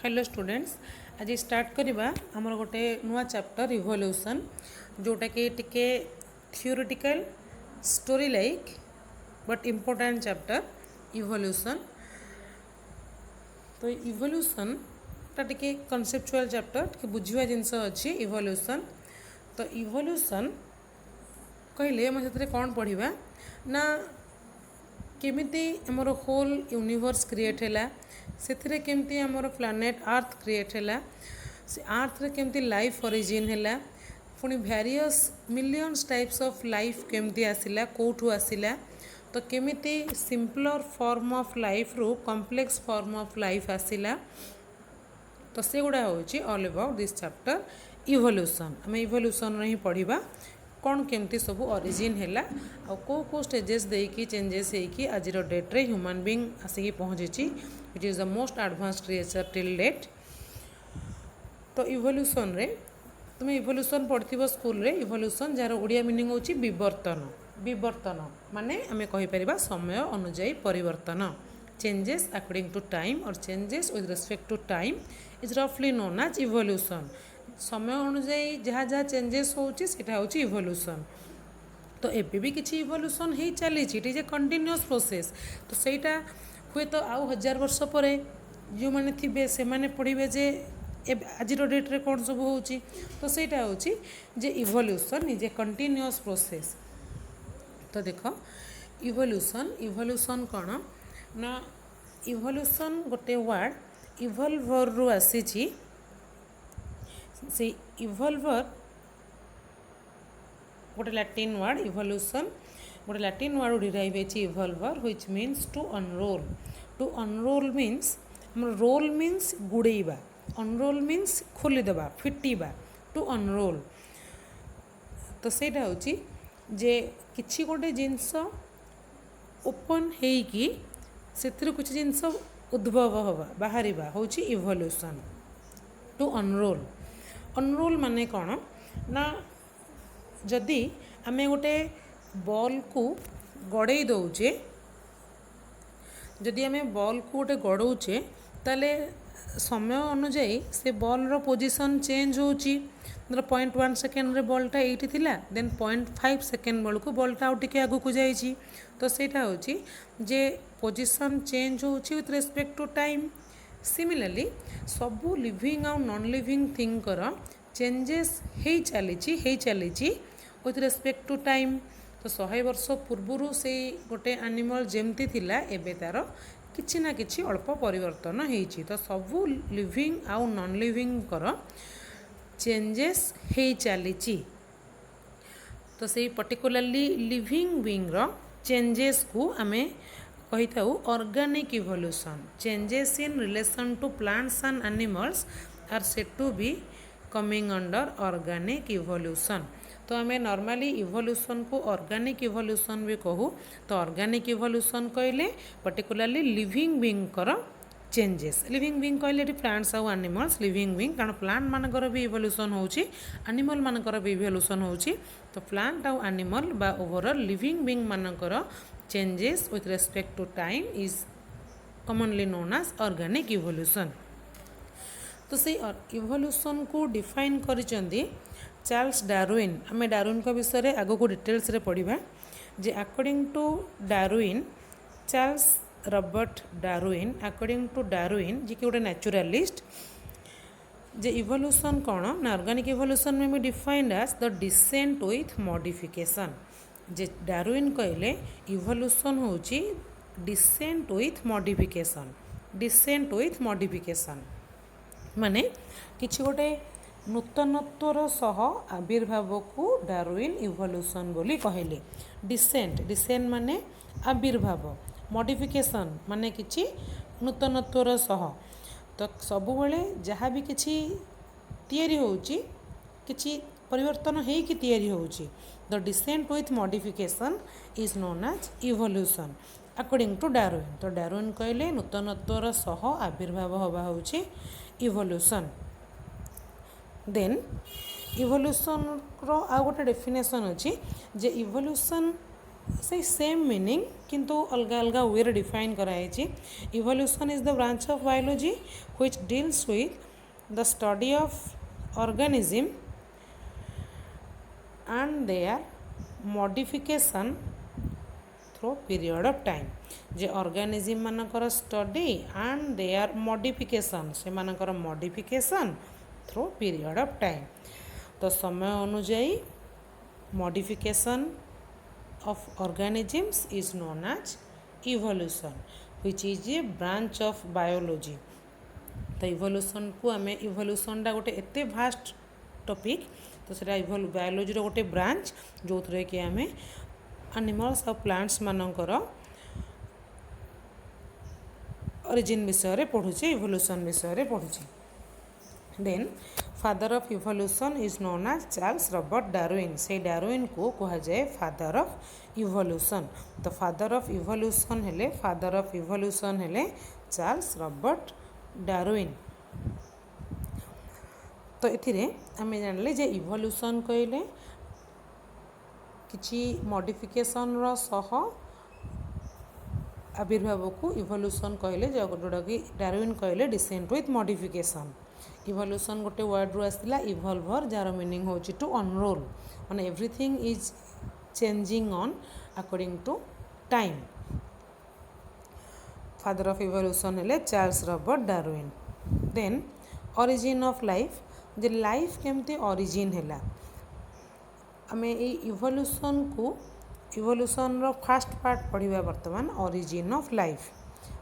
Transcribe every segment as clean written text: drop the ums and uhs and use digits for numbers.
Hello students. आज start करवा आमर गोटे नुआ चैप्टर इवोल्यूशन जोटा कि टिके theoretical story like but important chapter evolution. तो इवोल्यूशन टा टिके कॉन्सेप्चुअल चैप्टर टिके बुझिवा जिनस अच्छी इवोल्यूशन। तो इवोल्यूशन कहले आम से कौन पढ़ा ना केमिति आमर होल यूनिवर्स क्रिएट है से केमती आमर प्लानेट अर्थ क्रिएट है से अर्थ रे केमती लाइफ ओरिजिन है पुणी various millions types of life केमती आसिला कोठू आसिला तो केमिति सिंपलर फॉर्म ऑफ लाइफ रु कॉम्प्लेक्स फॉर्म ऑफ लाइफ आसिला तो से गुड़ा होची all about this chapter evolution. आम इवोल्यूशन ही पढ़ा कौन केमती सब ओरिजिन है आ को स्टेजेस देकी चेंजेस होगी आज डेट्रे ह्यूमन बीइंग आसिक पहुँची which is the most advanced creature till date. तो इवोल्यूशन रे तुम इवोल्यूशन पढ़िथिबो स्कूल रे इवोल्यूशन जार ओडिया मीनिंग होची विवर्तन। विवर्तन माने आमे कहि परिबा समय अनुଯାयी परिवर्तन changes according to time or changes with respect to time is रफली नोन एज इवोल्यूशन। समय अनुଯାयी जहाँ जहाँ चेंजेस होची सेटा होची इवोल्यूशन। तो एबे भी किसी इवोल्यूशन ही चली it is a continuous process. तो सेटा हुए तो आउ 1000 वर्ष पर जो मैंने थे से मैंने पढ़े जे आज डेट्रे कौन सब हो तो सेटा होची जे evolution is a continuous process. तो देख इवोल्यूशन इवोल्यूशन कौन ना इवोल्यूशन गोटे वर्ड इवॉल्वर रु आसी से इवॉल्वर गोटे लैटिन वर्ड इवोल्यूशन गोटे लैटिन वर्ड डिराइव है evolvere which means to unroll. To unroll means roll means गुड़ेबा अनरोल मीन्स खोलीदेवा फिटिबा टू अनरोल। तो सेटा होची जे किछि गोटे जिनस ओपन हेकी सेतिर कुछ जिनस उद्भव हवा बाहरिबा होची इवोल्यूशन। टू अनरोल अनरोल माने कौन ना जदि आमे गोटे बॉल को गड़े दौचे जदि आमे बॉल को गोटे गड़ौचे ताले समय अनुଯାयी से बॉल रो पोजीशन चेंज होची। 0.1 सेकेंड रे बॉलटा एठी थिला देन 0.5 सेकेंड बेलू बॉलटा आउ टिके आगु को जाइछि। तो सेटा होची जे पोजीशन चेंज होची with respect to time. Similarly सबू लिविंग आउ नॉन लिविंग थिंग कर चेंजेस हे चली विथ रिस्पेक्ट टू टाइम। तो 100 वर्ष पूर्व से गोटे एनिमल जेमती थिला एबे तार किछि ना किछि अल्प परिवर्तन हेछि। तो सबू लिविंग आउ नॉन लिविंग कर चेंजेस हे चली। तो से पर्टिकुलरली लिविंग बीइंग रो चेंजेस को आमे कही था organic evolution. Changes in relation to plants and animals are said to be coming under organic evolution. तो आम नॉर्मली इवोल्यूशन को ऑर्गेनिक इवोल्यूशन भी कहू। तो ऑर्गेनिक इवोल्यूशन कहले पर्टिकुलरली लिविंग बीइंग कर चेंजेस। लिविंग बीइंग कहले प्लांट्स आउ एनिमल्स लिविंग बीइंग कारण प्लांट मानकर भी इवोल्यूशन होची एनिमल मानकर भी इवोल्यूशन होची। तो प्लांट आउ एनिमल बा ओवरऑल लिविंग बीइंग मानकर changes with respect to time is commonly known as organic evolution. तो से इवोल्यूशन को डिफाइन करिसेंती चार्ल्स डार्विन। आम डार्विन का विषय में आगो को डिटेल्स रे पढ़ा जे according to Darwin Charles Robert Darwin according to Darwin ji कि गोटे नेचुरलिस्ट जे इवोल्यूशन कौन ना organic evolution may be defined as the descent with modification. जे डार्विन कहले इवोल्यूशन होची descent with modification. Descent with modification माने किछि गोटे नूतनत्वर सह आविर्भाव को डार्विन इवोल्यूशन बोली कहले। डिसेंट डिसेंट माने आविर्भाव मॉडिफिकेशन माने किछि नूतनत्वर सह। तो सबुबले जहाँ भी किछि तैयारी होची किछि परिवर्तन है कि तैयारी होची the descent with modification is known as evolution according to Darwin. तो डार्विन कहले नूतनत्वर सह आविर्भाव हवा होची इवोल्यूशन। देन इवोल्यूशन रो आ गोटे डेफिनेशन अच्छी जे इवोल्यूशन से सेम मीनिंग किंतु अलग अलग वे रे डिफाइन कराई। Evolution is the branch of biology which deals with the study of organism and their modification through period of time. जे ऑर्गेनिज्म मानकर स्टडी एंड देयर मॉडिफिकेशन से मानकर modification through period of time. तो समय अनुଯାयी modification of organisms is known as evolution which is a branch of biology। तो evolution को आम evolution टा गोटे एते भास्ट टॉपिक तो सेटा बायोलॉजी रो गोटे ब्रांच जो थे कि आम एनिमल्स और प्लांट्स मानकर ओरिजिन विषय पढ़ुचे इवोल्यूशन विषय पढ़ुचे। Then father of evolution is known as Charles Robert Darwin. से डार्विन को कहा जाए फादर ऑफ इवोल्यूशन। तो फादर ऑफ इवोल्यूशन हेले चार्ल्स रॉबर्ट डार्विन। तो एथिरे आमे जानले जे इवोल्यूशन कहले किछि मॉडिफिकेशन रो सह आविर्भाव को इवोल्यूशन कहले जोटा कि डार्विन कहले डिसेंट विथ मॉडिफिकेशन। इवोल्यूशन गोटे वर्ड रू आसला इवॉल्वर जार मीनिंग होची टू अनरोल माने everything is changing on according to time. Father of evolution हेले Charles Robert Darwin. Then origin of life जे लाइफ केमती ओरिजिन हैला आमे ए इवोल्यूशन को इवोल्यूशन रो फर्स्ट पार्ट पढ़िबा वर्तमान ओरिजिन ऑफ लाइफ।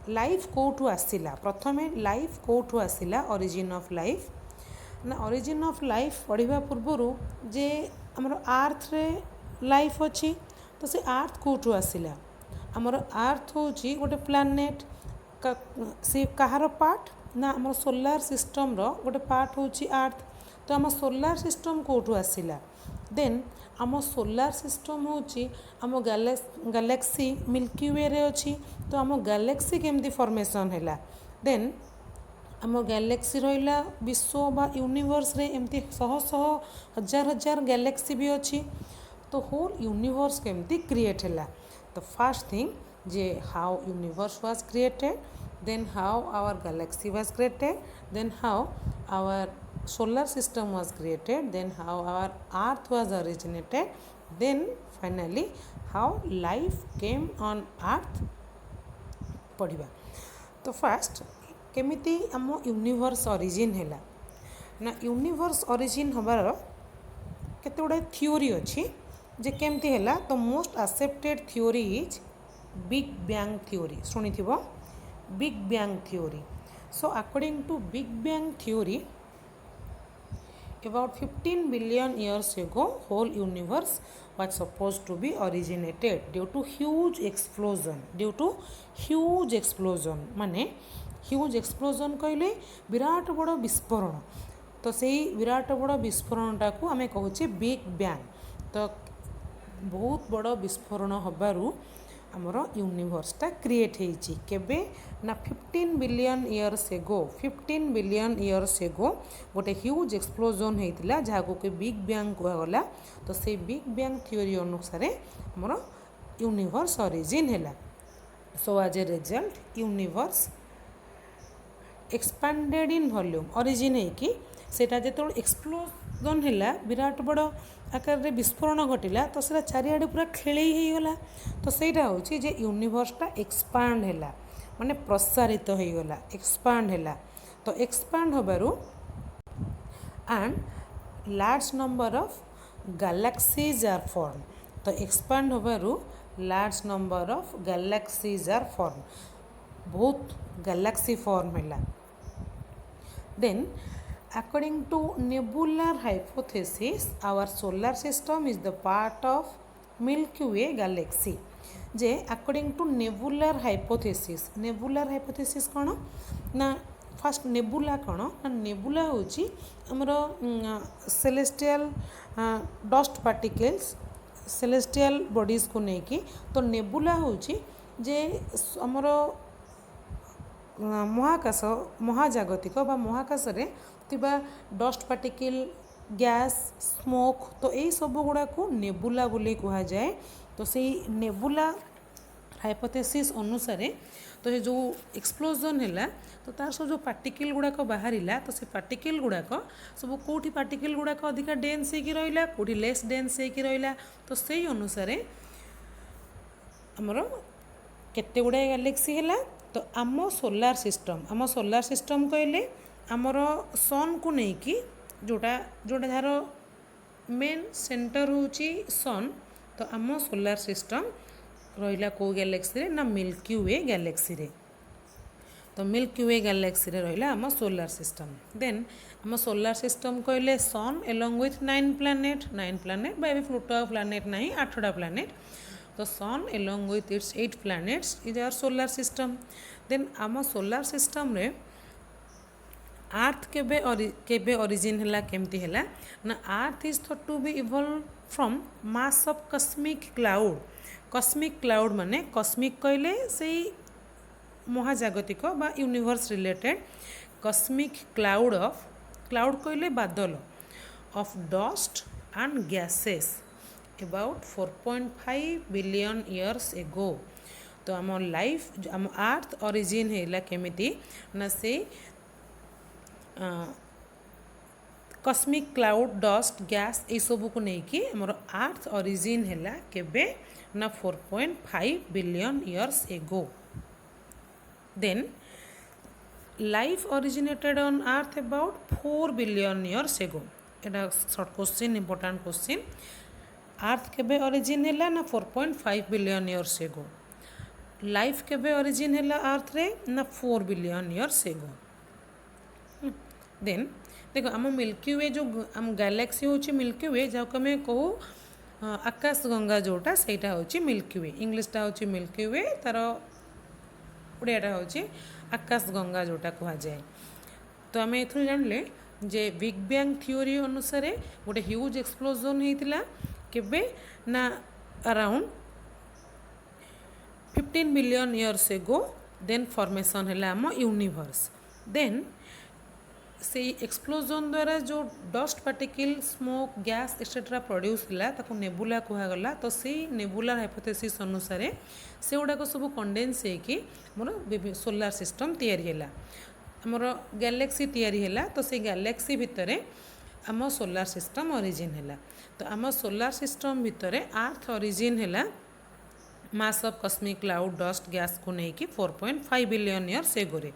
लाइफ कौटू आसिला प्रथमे लाइफ कौटू आसिला ओरिजिन ऑफ लाइफ ना ओरिजिन ऑफ लाइफ पढ़िबा पूर्वर जे हमर अर्थ रे लाइफ अछि तो से अर्थ कौटू आसिला हमर अर्थ होची गोटे प्लैनेट से कहार पार्ट ना हमर सोलार सिस्टम रो गोटे पार्ट होची अर्थ। तो हम सोलार सिस्टम कौटू आसिला देन आम सोलार सिस्टम होची आम गैलेक्सी मिल्की वे रे अछि। तो आम गैलेक्सी केमती फॉर्मेशन हैला देन आम गैलेक्सी रहिला विश्व बा यूनिवर्स रे एमती शह शह हजार हजार गैलेक्सी भी अछि। तो होल यूनिवर्स केमती क्रिएट हैला। तो फर्स्ट थिंग जे how universe was created then how our galaxy was created then how our solar system was created then how our earth was originated then finally how life came on earth पढ़िबा। तो first केमिति आम universe origin हैला ना universe origin हबार केते गुडा theory अछि जे केमती हैला। तो most accepted theory is big bang theory सुनिथिबो big bang theory. So according to big bang theory about 15 billion years ago whole universe was supposed to be originated due to huge explosion माने huge explosion कहले विराट बड़ विस्फोरण। तो सेही विराट बड़ विस्फोरणटा को आमे कहूचे big bang. तो बहुत बड़ विस्फोरण हबारू आमर यूनिवर्सटा क्रिएट होइछि केबे ना 15 बिलियन इयर्स एगो गोटे ह्यूज एक्सप्लोजन होइतिला जहाको के बिग बैंग कहगला। तो से बिग बैंग थ्योरी अनुसार आमर यूनिवर्स ओरिजिन हैला। So as a result universe expanded in volume origin है कि सेटा जेतो एक्सप्लोजन हैला विराट बड़ आकार रे विस्फोरण घटिला तो सेटा चारिआडे पूरा खेळेई हे गला। तो सेटा होची जे यूनिवर्सटा एक्सपांड हैला माने प्रसारित हो गला एक्सपांड हैला। तो एक्सपांड होबारू and large number of galaxies are form. तो एक्सपांड होबारू large number of galaxies are form बहुत गैलेक्सी फॉर्म हैला। Then according to nebular hypothesis our solar system is the part of Milky Way galaxy। J according to nebular hypothesis कौन ना first nebula कौन ना nebula होची हमर celestial dust particles celestial bodies को नेकी। तो नेबुला होची जे हमर महाकाश महाजागतिक बा महाकाश रे तिबा डस्ट पार्टिकल गैस स्मोक तो यही सब गुड़ा को नेबुला बोली कहा जाए। तो से नेबुला हाइपोथेसिस अनुसार तो ये जो एक्सप्लोजन है तो तार सब जो पार्टिकल गुड़ाक बाहर तो से पार्टिकल गुड़ाक सब कौटी पार्टिकल गुड़ाक अधिका डेन्स होगी रहा कौटी लेस डेन्स होगी रहा तो से अनुसार आमर केते गुड़ा गैलेक्सी है तो आम सोलार सिस्टम कहले आमर सन को लेकिन जोटा जोटा जार मेन सेंटर होची सन तो आम सोलार सिस्टम रहा कौ गैलेक्सी रे ना मिल्की वे गैलेक्सी रे तो मिल्की वे गैलेक्सी रे रहा आम सोलार सिस्टम देन आम सोलार सिस्टम कहले sun along with 9 planet by Pluto planet नहीं 8टा प्लानेट तो sun along with its 8 planets is our solar system then आम सोलार सिस्टम रे आर्थ केबे ओरिजिन है केमती है ना earth is thought to be evolve from mass of cosmic cloud माने कस्मिक कहले से महाजागतिक बा यूनिवर्स रिलेटेड कस्मिक क्लाउड कहले बादल of dust and gases about 4.5 billion years एगो तो आम लाइफ आम आर्थ ओरिजिन है केमिति ना से कस्मिक क्लाउड डस्ट गैस ये सब को लेकिन आमर आर्थ ओरिजिन है केबे ना 4.5 billion years ago then life originated on earth about 4 billion years ago एटा short question important question earth केबे ओरिजिन है ना 4.5 बिलियन इयर्स एगो लाइफ केबे ओरिजिन है अर्थ रे ना 4 बिलियन इयर्स एगो देन देखो आम मिल्की वे जो आम गैलेक्सी होची मिल्की वे जहाँ आम कहू आकाश गंगा जोटा सेटा होची मिल्की वे इंग्लिशटा होची मिल्की वे तार उड़ियाटा होची आकाश गंगा जोटा कह जाए तो आम एथु जानले जे बिग बैंग थ्योरी अनुसार गोटे ह्यूज एक्सप्लोजन होता केबे ना around 15 billion years ago then formation है आम यूनिवर्स देन से एक्सप्लोजन द्वारा जो dust particle smoke gas etcetera produce है ताको नेबुला कहगला तो से नेबुलार हाइपोथेसिस अनुसार से गुड़ाक सब कंडेन्स होगी मोर सोलार सिस्टम तैयारी है आमर गैलेक्सी तैयारी है तो से गैलेक्सी भितर आम सोलार सिस्टम ओरिजिन है तो आम सोलार सिस्टम भितर अर्थ ओरिजिन है mass of cosmic cloud dust gas को लेकिन 4.5 बिलियन इयर्स एगोरे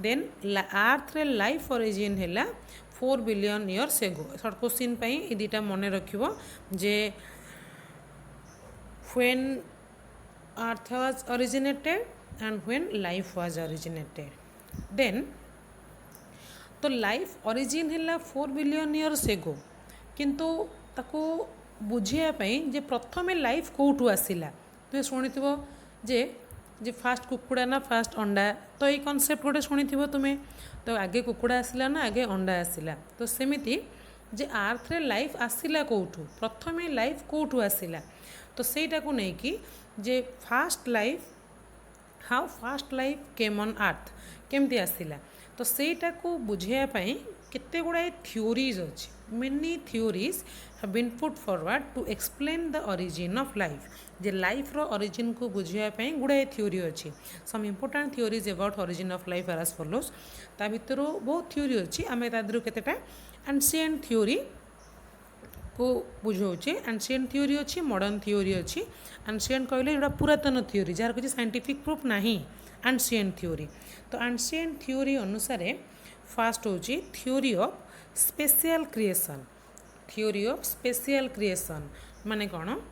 देन अर्थ रे लाइफ ओरिजिन है 4 billion years ago short question पे ये दुटा मन रखिबो जे when earth was originated and when life was originated then तो लाइफ ओरिजिन है 4 बिलियन इयर्स एगो किंतु ताको बुझिया पई जे प्रथमे लाइफ कोठू आसिला तो शुणिथिबो जे फास्ट कुकुड़ा ना फास्ट अंडा तो ये कॉन्सेप्ट गोटे शुणिथिबो तुमे तो आगे कुकुड़ा आसिला ना आगे अंडा आसिला तो सेमिति जे अर्थ रे लाइफ आसिला कोठू प्रथमे लाइफ कोठू आसिला तो सेटा को नै कि जे first life how first life came on earth केमती आसिला तो सेटा को बुझिया पई केते गुड़ाए थ्योरीज अच्छी many theories have been put forward to explain the origin of life जे लाइफ रो ओरिजिन को बुझिया पई गुड़ाए थ्योरी अच्छी some important theories about origin of life are as follows ता भितर बहुत थ्योरी अच्छी आम तादर केतेटा एंशिएंट थ्योरी को बुझाऊे एंशिएंट थ्योरी अच्छी मॉडर्न थ्योरी अच्छी एंशिएंट कहले जोड़ा पुरातन थ्योरी जार किसी साइंटिफिक प्रूफ नहीं एंशिएंट थ्योरी तो एंशिएंट थ्योरी अनुसार फास्ट हूँ थ्योरी ऑफ स्पेशल क्रिएशन माने कौन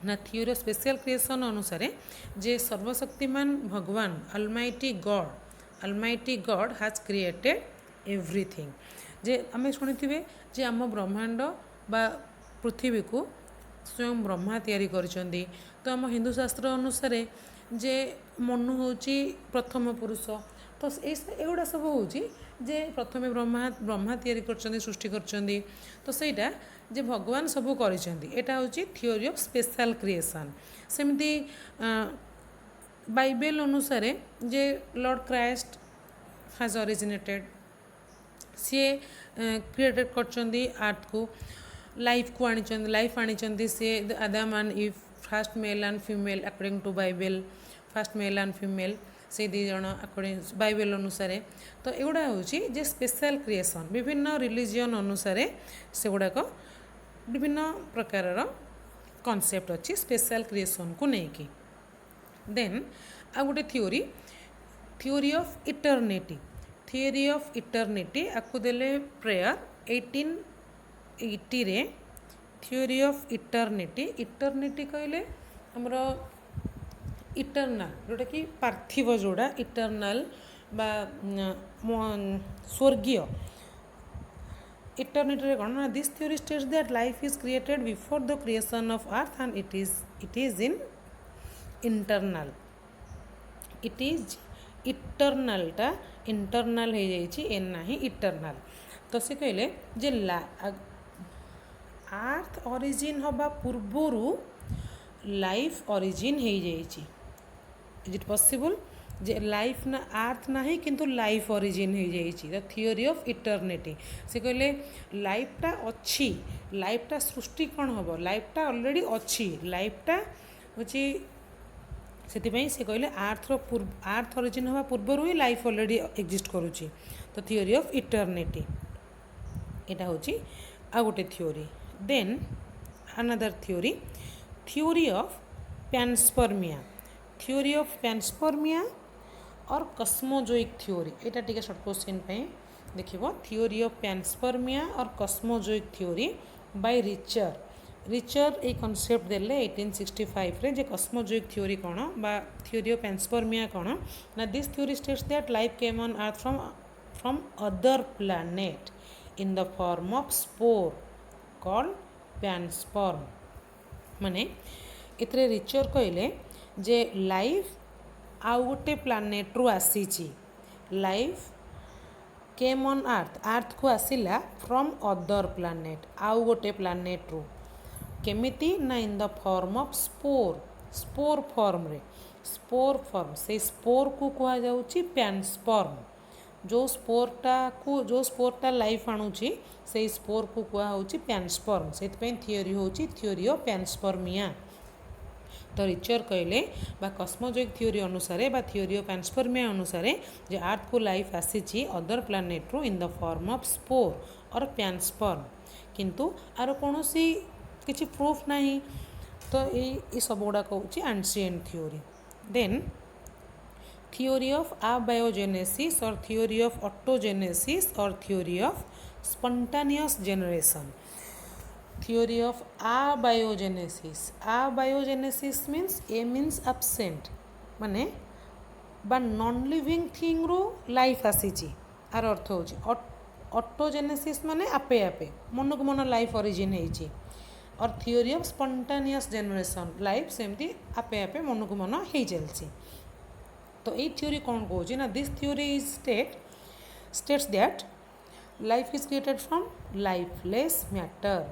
ना थ्योरी ऑफ स्पेशल क्रिएशन अनुसार जे सर्वशक्तिमान भगवान almighty god has created everything जे आम शुणी जे आम ब्रह्मांड बा पृथ्वी को स्वयं ब्रह्मा तैयारी करिसेंती तो आम हिंदू शास्त्र अनुसार जे मनु होची प्रथम पुरुष तो एगुड़ा सब होची जे प्रथमे ब्रह्मा तैयारी करछंती सृष्टि करछंती तो सेटा जे भगवान सब करिसेंती एटा होची थ्योरी ऑफ स्पेशल क्रिएशन सेमती बाइबल अनुसार जे लॉर्ड क्राइस्ट हैज ओरिजिनेटेड सी क्रिएटेड करछंती अर्थ को लाइफ को आनी सी Adam and Eve first male and female according to Bible, first male and female से दी जन अकॉर्डिंग बाइबल अनुसार। तो एगुड़ा हूँ जे स्पेशल क्रिएसन विभिन्न रिलीजियन अनुसार से गुड़ाक विभिन्न प्रकार कॉन्सेप्ट अच्छी स्पेशल क्रिएसन को लेकिन। देन आ गोटे theory of eternity, theory of eternity आपको देले प्रेयर 1880 रे। थियोरी ऑफ इटर्निटी, इटर्निटी कहले हमर इटर्नाल जोटा कि पार्थिव जोड़ा इटर्नाल बा स्वर्गीय। इटर्निटी कौन ना this theory states that life is created before the creation of earth and it is in internal, it is इटर्नालटा इंटरनल हो जाइए एन ना इटर्नाल। तो से कहले जे अर्थ ओरिजिन हवा पूर्वरु लाइफ ओरिजिन हो जाइए। Is it possible J life ना अर्थ ना किंतु लाइफ ओरिजिन हो जाइए। द थियोरी ऑफ इटर्निटी से कहले लाइफटा अच्छी, लाइफटा सृष्टि कौन हम, लाइफटा ऑलरेडी अच्छी, लाइफटा हूँ से कहले अर्थ ओरिजिन हवा पूर्वर ही लाइफ ऑलरेडी एक्जिस्ट करुच्ची। तो थियोरी ऑफ इटर्निटी यहाँ हूँ आ गोटे theory. Then another theory, theory of panspermia, theory of panspermia or cosmozoic theory. यहाँ टी शॉर्ट क्वेश्चन देखिए, theory of panspermia or cosmozoic theory by Richter. Richter ये कॉन्सेप्ट देले 1865 रे जे कस्मोजोइक थियोरी कौन बा थियोरी ऑफ पैनस्पर्मिया कौन ना this theory states that life came on earth from other planet in the form of spore called pansperm. माने इतरे richer कहले जे लाइफ आउ गोटे प्लैनेट रु आसीची, लाइफ केम ऑन अर्थ को आसिला फ्रॉम अदर प्लैनेट आउ गोटे प्लैनेट रु केमिति ना इन the form of spore, spore form रे, स्पोर फॉर्म से स्पोर को कहा जाउची पैनस्पर्म। जो स्पोरटा लाइफ आणुची से स्पोर को कहा होची पैनस्पर्म। से थियोरी होची थियोरी ऑफ पैनस्पर्मिया। तो रिचर कहले बा कस्मोजोइक थियोरी अनुसार बा थियोरी ऑफ पैनस्पर्मिया अनुसार जे अर्थ को लाइफ आसीची अदर प्लैनेट रो in the form of spore और पैनस्पर्म, किंतु आर कोनोसी किसी प्रूफ नहीं। तो ये सब गुड़ाक हूँ ancient theory. Then theory of abiogenesis और थियोरी ऑफ ऑटोजेनेसिस और theory of spontaneous generation. Theory of abiogenesis, abiogenesis means a means absent माने बा नॉन लिविंग थिंग रो लाइफ आसीची आर अर्थ हो। ऑटोजेनेसिस माने आपे आपे मन को मन लाइफ ओरिजिन होइची। और theory of spontaneous generation life सेमती आपे आपे मन को मन हो चलती। तो ये थियोरी कौन कौन ना this theory is states that life is created from lifeless matter,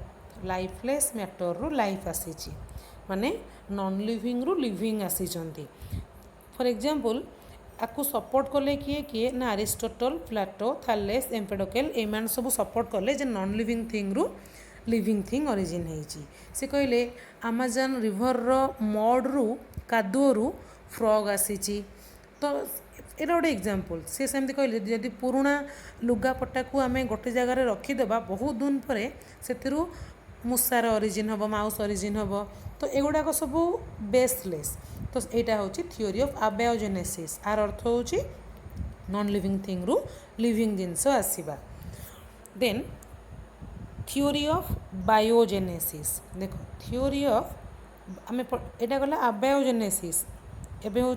lifeless matter रु लाइफ आसीची माने नॉन लिविंग रु लिविंग आसीचंती। फॉर एग्जांपल आपको सपोर्ट कले किए किए ना अरिस्टोटल, प्लेटो, थैलेस, एम्पेडोकल एमान सब सपोर्ट कले जे नॉन लिविंग थिंग रु लिविंग थिंग ओरिजिन होइची। से कहले अमेजन रिवर रो मड रु कादुओ रु फ्रॉग आसीची। तो ये गोटे एग्जांपल से सेमती कहले जदि पुराना लुगापटा को आम गोटे जगार रखीदेबा बहुत दिन पर से मूसार ओरिजिन हम, माउस ओरिजिन हम। तो एगुड़ाक सब बेसलेस। तो यहाँ हूँ थियोरी ऑफ अबायोजेनेसिस, आर अर्थ हूँ नॉन लिविंग थिंग रु लिविंग जिनस आसवा। देन थियोरी ऑफ बायोजेनेसिस, देखो थियोरी ऑफ आम यहाँ गला अबायोजेनेसिस एवं हूँ